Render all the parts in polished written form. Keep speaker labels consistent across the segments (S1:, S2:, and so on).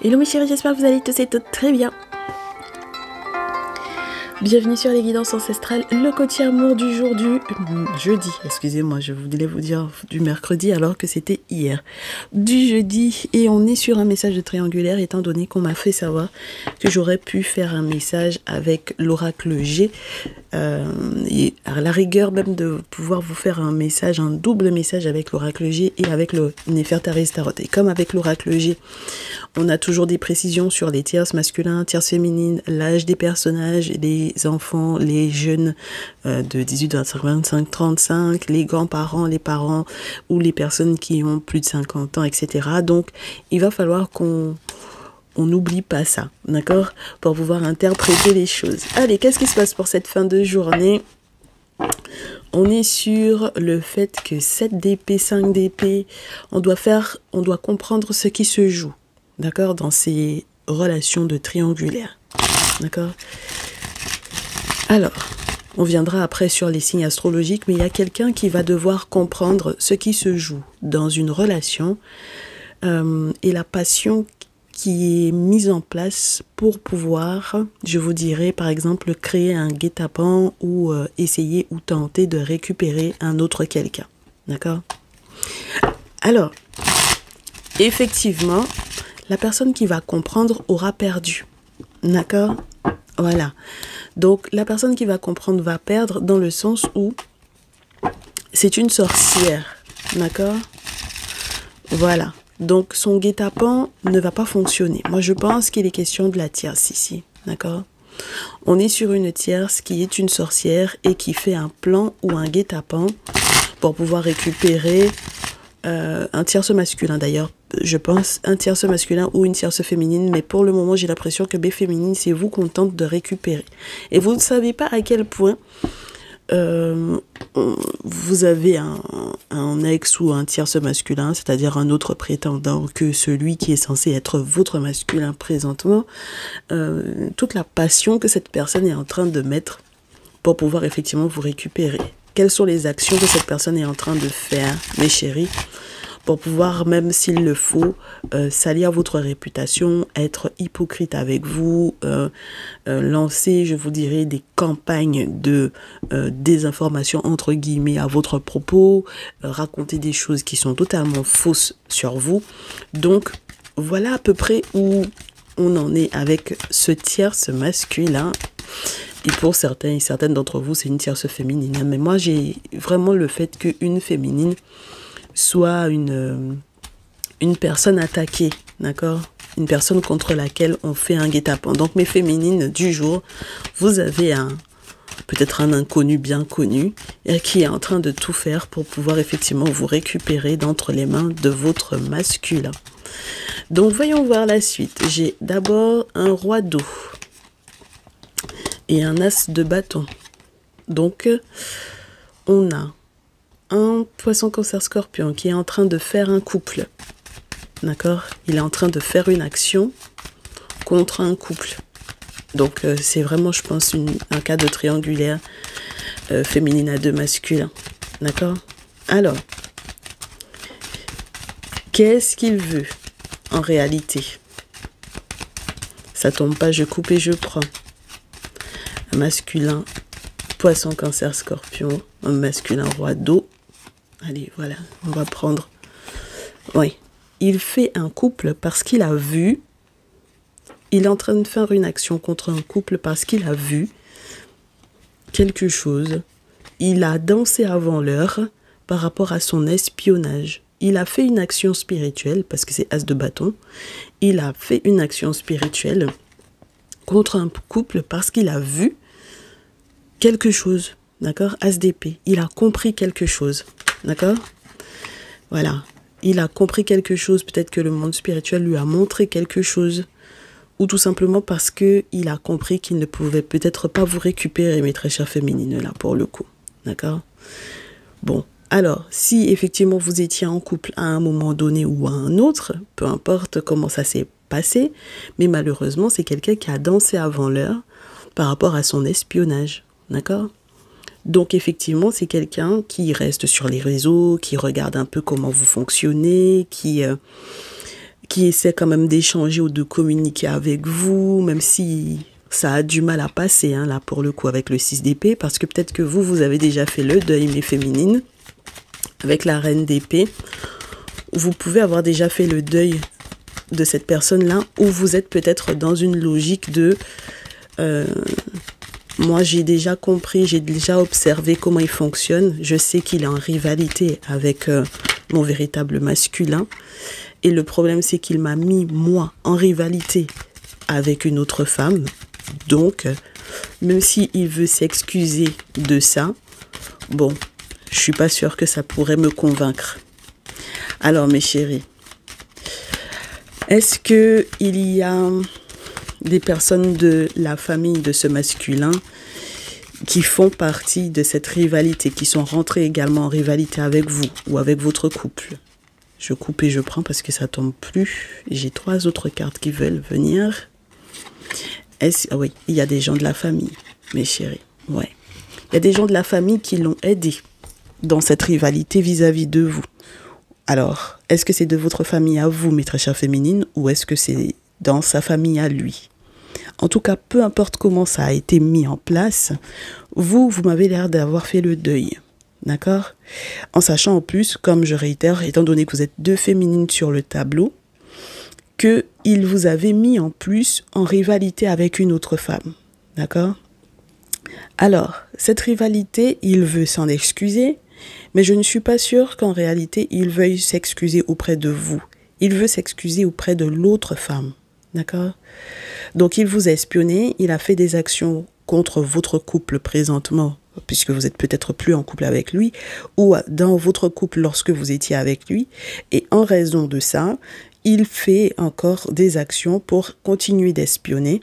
S1: Hello mes chéris, j'espère que vous allez tous et toutes très bien. Bienvenue sur les guidances ancestrales, le coach amour du jour du jeudi. Excusez-moi, je voulais vous dire du mercredi alors que c'était hier. Du jeudi, et on est sur un message de triangulaire étant donné qu'on m'a fait savoir que j'aurais pu faire un message avec l'oracle G. Et à la rigueur même de pouvoir vous faire un message, un double message avec l'oracle G et avec le Néfertari Tarot. Et comme avec l'oracle G, on a toujours des précisions sur les tierces masculins, tierces féminines, l'âge des personnages, les enfants, les jeunes de 18, 25, 25, 35, les grands-parents, les parents ou les personnes qui ont plus de 50 ans, etc. Donc, il va falloir qu'on n'oublie pas ça, d'accord? Pour pouvoir interpréter les choses. Allez, qu'est-ce qui se passe pour cette fin de journée? On est sur le fait que 7 d'épée, 5 d'épée, on doit comprendre ce qui se joue, d'accord, dans ces relations de triangulaire, d'accord? Alors, on viendra après sur les signes astrologiques, mais il y a quelqu'un qui va devoir comprendre ce qui se joue dans une relation et la passion qui est mise en place pour pouvoir, je vous dirais par exemple, créer un guet-apens ou essayer ou tenter de récupérer un autre quelqu'un, d'accord? Alors, effectivement, la personne qui va comprendre aura perdu, d'accord? Voilà. Donc, la personne qui va comprendre va perdre dans le sens où c'est une sorcière, d'accord? Voilà. Donc, son guet-apens ne va pas fonctionner. Moi, je pense qu'il est question de la tierce ici, d'accord? On est sur une tierce qui est une sorcière et qui fait un plan ou un guet-apens pour pouvoir récupérer un tierce masculin d'ailleurs. Je pense un tierce masculin ou une tierce féminine, mais pour le moment, j'ai l'impression que B féminine, c'est vous qu'on tente de récupérer. Et vous ne savez pas à quel point vous avez un ex ou un tierce masculin, c'est-à-dire un autre prétendant que celui qui est censé être votre masculin présentement, toute la passion que cette personne est en train de mettre pour pouvoir effectivement vous récupérer. Quelles sont les actions que cette personne est en train de faire, mes chéris, pour pouvoir, même s'il le faut, salir votre réputation, être hypocrite avec vous, lancer, je vous dirais, des campagnes de désinformation, entre guillemets, à votre propos, raconter des choses qui sont totalement fausses sur vous. Donc, voilà à peu près où on en est avec ce tierce masculin. Et pour certains et certaines d'entre vous, c'est une tierce féminine. Mais moi, j'ai vraiment le fait qu'une féminine soit une personne attaquée, d'accord? Une personne contre laquelle on fait un guet-apens. Donc, mes féminines du jour, vous avez peut-être un inconnu bien connu qui est en train de tout faire pour pouvoir effectivement vous récupérer d'entre les mains de votre masculin. Donc, voyons voir la suite. J'ai d'abord un roi d'eau et un as de bâton. Donc, on a un poisson cancer scorpion qui est en train de faire un couple. D'accord? Il est en train de faire une action contre un couple. Donc, c'est vraiment, je pense, un cas de triangulaire féminine à deux masculins. D'accord? Alors, qu'est-ce qu'il veut en réalité? Ça tombe pas, je coupe et je prends. Un masculin poisson cancer scorpion, un masculin roi d'eau. Allez, voilà, on va prendre. Oui, il fait un couple parce qu'il a vu. Il est en train de faire une action contre un couple parce qu'il a vu quelque chose. Il a dansé avant l'heure par rapport à son espionnage. Il a fait une action spirituelle, parce que c'est as de bâton. Il a fait une action spirituelle contre un couple parce qu'il a vu quelque chose, d'accord? As d'épée. Il a compris quelque chose, d'accord? Voilà. Il a compris quelque chose, peut-être que le monde spirituel lui a montré quelque chose, ou tout simplement parce qu'il a compris qu'il ne pouvait peut-être pas vous récupérer, mes très chères féminines, là, pour le coup, d'accord? Bon, alors, si effectivement vous étiez en couple à un moment donné ou à un autre, peu importe comment ça s'est passé, mais malheureusement, c'est quelqu'un qui a dansé avant l'heure par rapport à son espionnage, d'accord? Donc effectivement, c'est quelqu'un qui reste sur les réseaux, qui regarde un peu comment vous fonctionnez, qui qui essaie quand même d'échanger ou de communiquer avec vous, même si ça a du mal à passer, hein, là, pour le coup, avec le 6 d'épée, parce que peut-être que vous avez déjà fait le deuil, mais féminine, avec la reine d'épée. Vous pouvez avoir déjà fait le deuil de cette personne-là, ou vous êtes peut-être dans une logique de moi j'ai déjà compris, j'ai déjà observé comment il fonctionne, je sais qu'il est en rivalité avec mon véritable masculin, et le problème c'est qu'il m'a mis moi en rivalité avec une autre femme, donc même s'il veut s'excuser de ça, bon, je suis pas sûre que ça pourrait me convaincre. Alors mes chéris, est-ce que il y a des personnes de la famille de ce masculin qui font partie de cette rivalité, qui sont rentrées également en rivalité avec vous ou avec votre couple? Je coupe et je prends parce que ça tombe plus. J'ai 3 autres cartes qui veulent venir. Ah oui, il y a des gens de la famille, mes chéris. Ouais. Il y a des gens de la famille qui l'ont aidé dans cette rivalité vis-à-vis de vous. Alors, est-ce que c'est de votre famille à vous, mes très chères féminines, ou est-ce que c'est dans sa famille à lui? En tout cas, peu importe comment ça a été mis en place, vous m'avez l'air d'avoir fait le deuil. D'accord? En sachant en plus, comme je réitère, étant donné que vous êtes 2 féminines sur le tableau, qu'il vous avait mis en plus en rivalité avec une autre femme. D'accord? Alors, cette rivalité, il veut s'en excuser, mais je ne suis pas sûre qu'en réalité, il veuille s'excuser auprès de vous. Il veut s'excuser auprès de l'autre femme. D'accord? Donc, il vous a espionné, il a fait des actions contre votre couple présentement, puisque vous êtes peut-être plus en couple avec lui, ou dans votre couple lorsque vous étiez avec lui. Et en raison de ça, il fait encore des actions pour continuer d'espionner,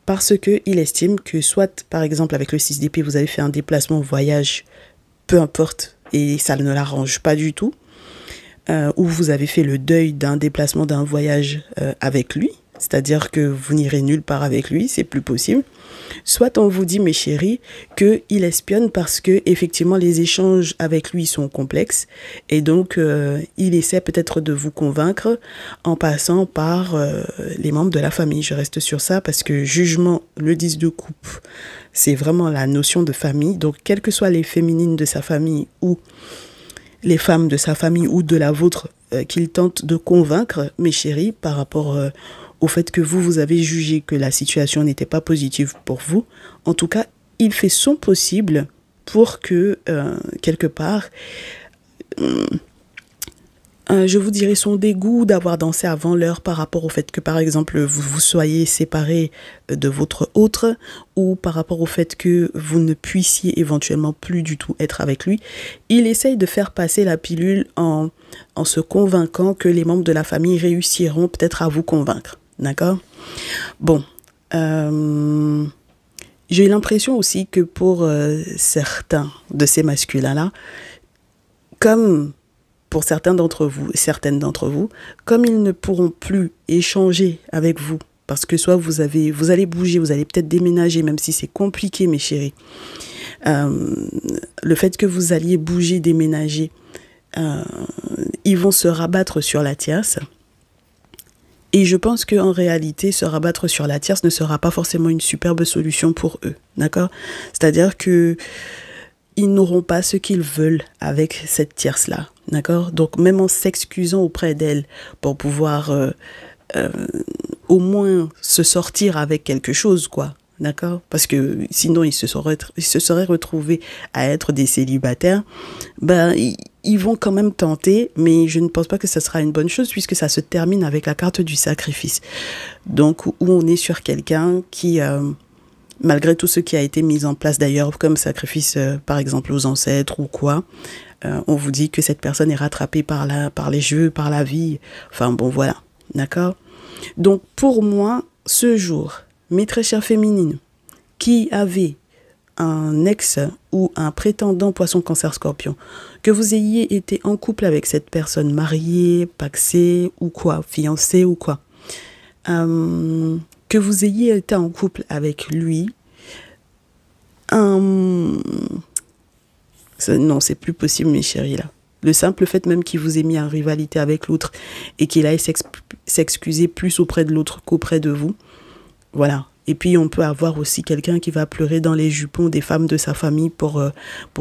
S1: parce qu'il estime que soit, par exemple, avec le 6 d'épée, vous avez fait un déplacement, voyage, peu importe, et ça ne l'arrange pas du tout, ou vous avez fait le deuil d'un déplacement, d'un voyage avec lui, c'est-à-dire que vous n'irez nulle part avec lui, c'est plus possible. Soit on vous dit, mes chéris, qu'il espionne parce que effectivement les échanges avec lui sont complexes et donc il essaie peut-être de vous convaincre en passant par les membres de la famille. Je reste sur ça parce que jugement, le 10 de coupe, c'est vraiment la notion de famille. Donc quelles que soient les féminines de sa famille ou les femmes de sa famille ou de la vôtre qu'il tente de convaincre, mes chéris, par rapport au fait que vous avez jugé que la situation n'était pas positive pour vous. En tout cas, il fait son possible pour que, quelque part, je vous dirais son dégoût d'avoir dansé avant l'heure par rapport au fait que, par exemple, vous soyez séparés de votre autre ou par rapport au fait que vous ne puissiez éventuellement plus du tout être avec lui. Il essaye de faire passer la pilule en se convainquant que les membres de la famille réussiront peut-être à vous convaincre. D'accord? Bon, j'ai l'impression aussi que pour certains de ces masculins-là, comme pour certaines d'entre vous, comme ils ne pourront plus échanger avec vous, parce que soit vous allez bouger, vous allez peut-être déménager, même si c'est compliqué, mes chéris. Le fait que vous alliez bouger, déménager, ils vont se rabattre sur la tierce. Et je pense qu'en réalité, se rabattre sur la tierce ne sera pas forcément une superbe solution pour eux, d'accord? C'est-à-dire que ils n'auront pas ce qu'ils veulent avec cette tierce-là, d'accord? Donc même en s'excusant auprès d'elle pour pouvoir au moins se sortir avec quelque chose, quoi, d'accord? Parce que sinon ils se seraient retrouvés à être des célibataires. Ben ils vont quand même tenter, mais je ne pense pas que ça sera une bonne chose puisque ça se termine avec la carte du sacrifice. Donc où on est sur quelqu'un qui, malgré tout ce qui a été mis en place d'ailleurs comme sacrifice, par exemple aux ancêtres ou quoi, on vous dit que cette personne est rattrapée par les jeux, par la vie. Enfin bon, voilà, d'accord? Donc pour moi, ce jour, mes très chères féminines qui avaient un ex ou un prétendant poisson cancer scorpion, que vous ayez été en couple avec cette personne mariée, paxée ou quoi, fiancée ou quoi, que vous ayez été en couple avec lui, non, c'est plus possible mes chéris là. Le simple fait même qu'il vous ait mis en rivalité avec l'autre et qu'il aille s'excuser plus auprès de l'autre qu'auprès de vous. Voilà. Et puis, on peut avoir aussi quelqu'un qui va pleurer dans les jupons des femmes de sa famille pour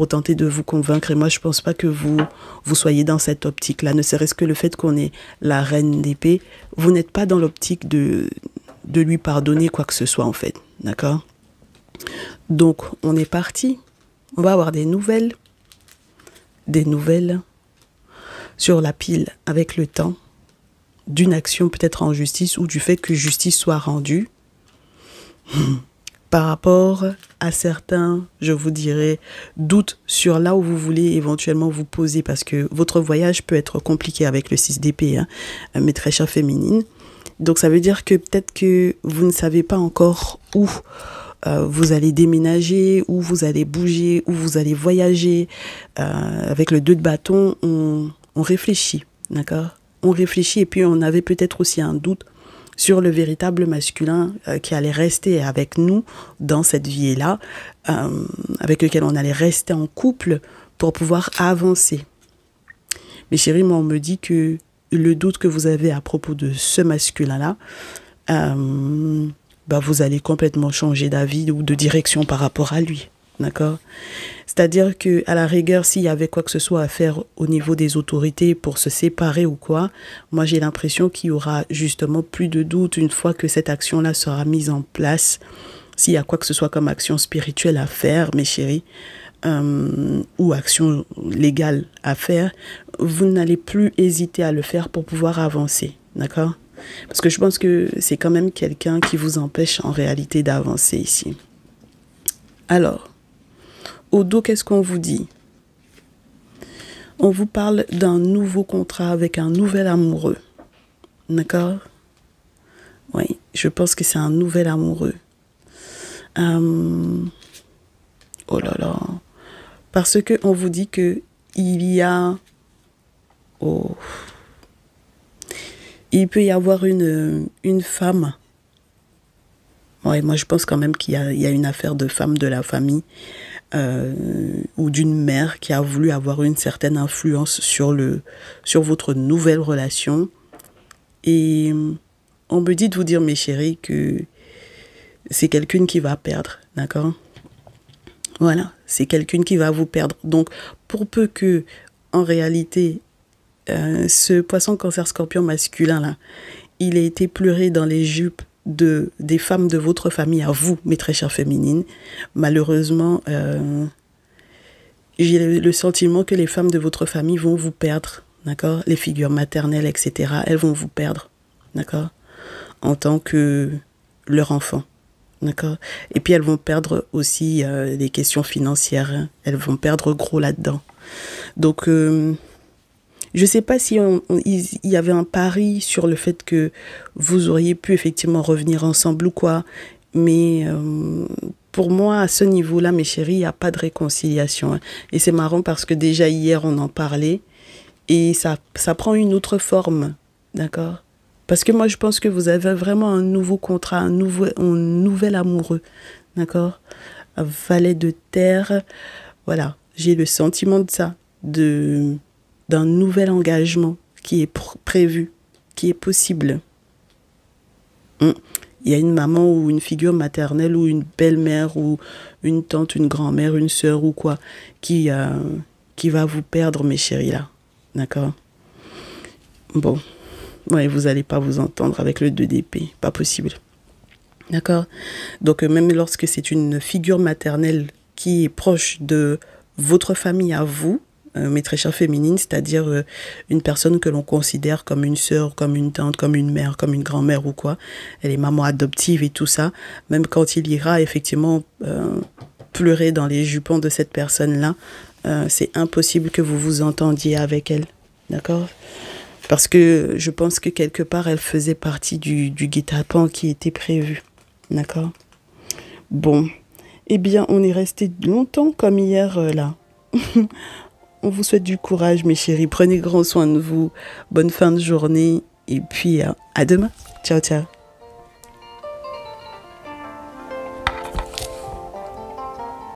S1: tenter de vous convaincre. Et moi, je ne pense pas que vous soyez dans cette optique-là. Ne serait-ce que le fait qu'on est la reine d'épée, vous n'êtes pas dans l'optique de lui pardonner quoi que ce soit, en fait. D'accord? Donc, on est parti. On va avoir des nouvelles sur la pile avec le temps d'une action peut-être en justice ou du fait que justice soit rendue. Par rapport à certains, je vous dirais, doutes sur là où vous voulez éventuellement vous poser, parce que votre voyage peut être compliqué avec le 6 d'épée, hein, mes très chères féminines. Donc ça veut dire que peut-être que vous ne savez pas encore où vous allez déménager, où vous allez bouger, où vous allez voyager. Avec le 2 de bâton, on réfléchit, d'accord? On réfléchit et puis on avait peut-être aussi un doute sur le véritable masculin qui allait rester avec nous dans cette vie-là, avec lequel on allait rester en couple pour pouvoir avancer. Mais chérie, moi, on me dit que le doute que vous avez à propos de ce masculin-là, vous allez complètement changer d'avis ou de direction par rapport à lui. D'accord? C'est-à-dire qu'à la rigueur, s'il y avait quoi que ce soit à faire au niveau des autorités pour se séparer ou quoi, moi j'ai l'impression qu'il y aura justement plus de doute une fois que cette action-là sera mise en place. S'il y a quoi que ce soit comme action spirituelle à faire, mes chéris, ou action légale à faire, vous n'allez plus hésiter à le faire pour pouvoir avancer. D'accord? Parce que je pense que c'est quand même quelqu'un qui vous empêche en réalité d'avancer ici. Alors, au dos, qu'est-ce qu'on vous dit? On vous parle d'un nouveau contrat avec un nouvel amoureux. D'accord? Oui, je pense que c'est un nouvel amoureux. Oh là là. Parce qu'on vous dit qu'il y a... Oh. Il peut y avoir une femme. Ouais, moi je pense quand même qu'il y a une affaire de femme de la famille ou d'une mère qui a voulu avoir une certaine influence sur votre nouvelle relation. Et on me dit de vous dire, mes chéris, que c'est quelqu'un qui va perdre, d'accord? Voilà, c'est quelqu'un qui va vous perdre. Donc, pour peu que, en réalité, ce poisson cancer scorpion masculin là, il a été pleuré dans les jupes des femmes de votre famille, à vous, mes très chères féminines, malheureusement, j'ai le sentiment que les femmes de votre famille vont vous perdre, d'accord? Les figures maternelles, etc., elles vont vous perdre, d'accord? En tant que leur enfant, d'accord? Et puis elles vont perdre aussi les questions financières, hein. Elles vont perdre gros là-dedans. Donc, je ne sais pas si il y avait un pari sur le fait que vous auriez pu effectivement revenir ensemble ou quoi. Mais pour moi, à ce niveau-là, mes chéris, il n'y a pas de réconciliation. Hein. Et c'est marrant parce que déjà hier, on en parlait. Et ça prend une autre forme. D'accord? Parce que moi, je pense que vous avez vraiment un nouveau contrat, un nouvel amoureux. D'accord? Un valet de terre. Voilà. J'ai le sentiment de ça. D'un nouvel engagement qui est prévu, qui est possible. Il y a une maman ou une figure maternelle ou une belle-mère ou une tante, une grand-mère, une sœur ou quoi qui va vous perdre, mes chéris, là. D'accord? Bon. Ouais, vous n'allez pas vous entendre avec le 2 d'épée. Pas possible. D'accord? Donc, même lorsque c'est une figure maternelle qui est proche de votre famille à vous, mes très chères féminines, c'est-à-dire une personne que l'on considère comme une sœur, comme une tante, comme une mère, comme une grand-mère ou quoi. Elle est maman adoptive et tout ça. Même quand il ira effectivement pleurer dans les jupons de cette personne-là, c'est impossible que vous vous entendiez avec elle. D'accord? Parce que je pense que quelque part, elle faisait partie du guet-apens qui était prévu. D'accord? Bon. Eh bien, on est resté longtemps comme hier là. On vous souhaite du courage, mes chéris. Prenez grand soin de vous. Bonne fin de journée. Et puis, à demain. Ciao, ciao.